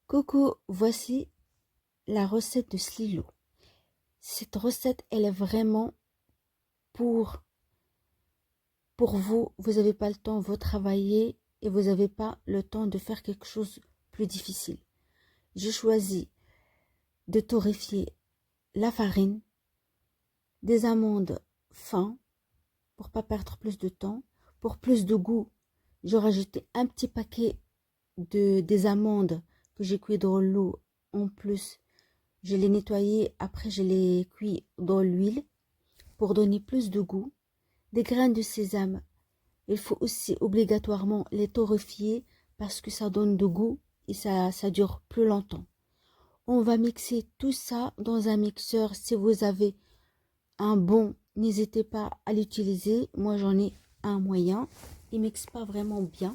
Coucou, voici la recette de Slilo. Cette recette, elle est vraiment pour, pour vous. Vous n'avez pas le temps, vous travaillez et vous n'avez pas le temps de faire quelque chose de plus difficile. J'ai choisi de torréfier la farine, des amandes fins pour pas perdre plus de temps. Pour plus de goût, j'ai rajouté un petit paquet des amandes que j'ai cuit dans l'eau. En plus, je les nettoyé, après je les cuis dans l'huile pour donner plus de goût. Des graines de sésame, il faut aussi obligatoirement les torréfier parce que ça donne de goût et ça dure plus longtemps. On va mixer tout ça dans un mixeur. Si vous avez un bon, n'hésitez pas à l'utiliser. Moi j'en ai un moyen, il mixe pas vraiment bien.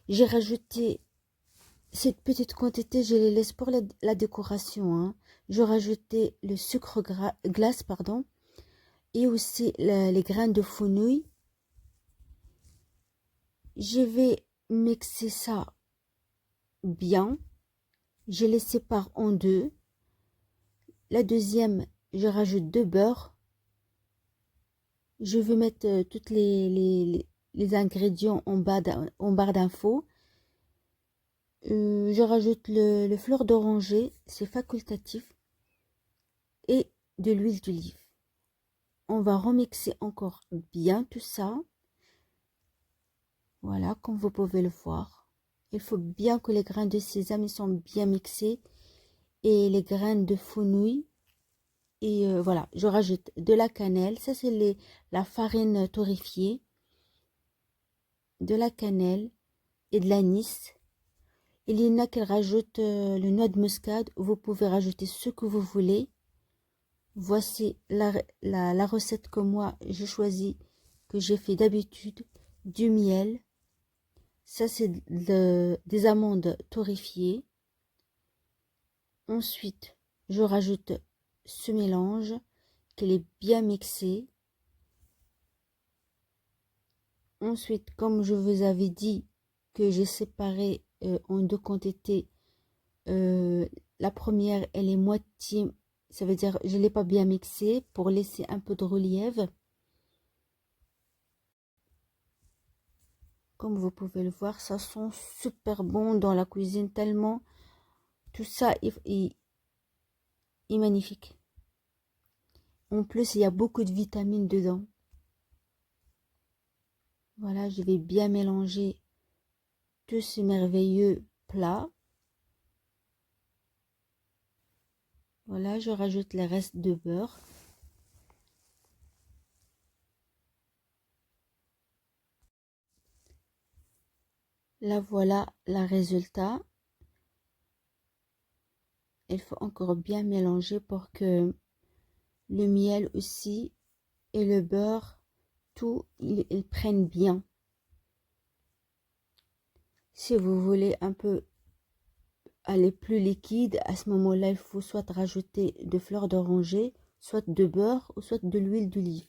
J'ai rajouté cette petite quantité, je les laisse pour la décoration, hein. Je rajoutais le sucre glace, pardon, et aussi les graines de fenouil. Je vais mixer ça bien. Je les sépare en deux. La deuxième, je rajoute de beurre. Je vais mettre toutes les ingrédients en barre d'infos. Je rajoute le fleur d'oranger, c'est facultatif, et de l'huile d'olive. On va remixer encore bien tout ça. Voilà, comme vous pouvez le voir. Il faut bien que les grains de sésame sont bien mixés et les graines de fenouil. Et voilà, je rajoute de la cannelle. Ça, c'est la farine torréfiée, de la cannelle et de l'anis. Il y en a qui rajoutent le noix de muscade. Vous pouvez rajouter ce que vous voulez. Voici la recette que moi j'ai choisie, que j'ai fait d'habitude. Du miel. Ça, c'est des amandes torréfiées. Ensuite, je rajoute ce mélange qu'il est bien mixé. Ensuite, comme je vous avais dit que j'ai séparé en deux quantités, la première, elle est moitié, ça veut dire je ne l'ai pas bien mixé pour laisser un peu de relief. Comme vous pouvez le voir, ça sent super bon dans la cuisine, tellement tout ça est magnifique. En plus, il y a beaucoup de vitamines dedans. Voilà, je vais bien mélanger tout ce merveilleux plat. Voilà, je rajoute le reste de beurre. Là, voilà le résultat. Il faut encore bien mélanger pour que le miel aussi et le beurre, tout, ils prennent bien. Si vous voulez un peu aller plus liquide, à ce moment-là, il faut soit rajouter de fleurs d'oranger, soit de beurre ou soit de l'huile d'olive.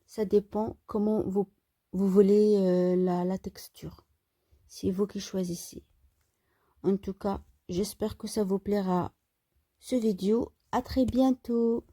Ça dépend comment vous voulez la texture. C'est vous qui choisissez. En tout cas, j'espère que ça vous plaira, ce vidéo. À très bientôt.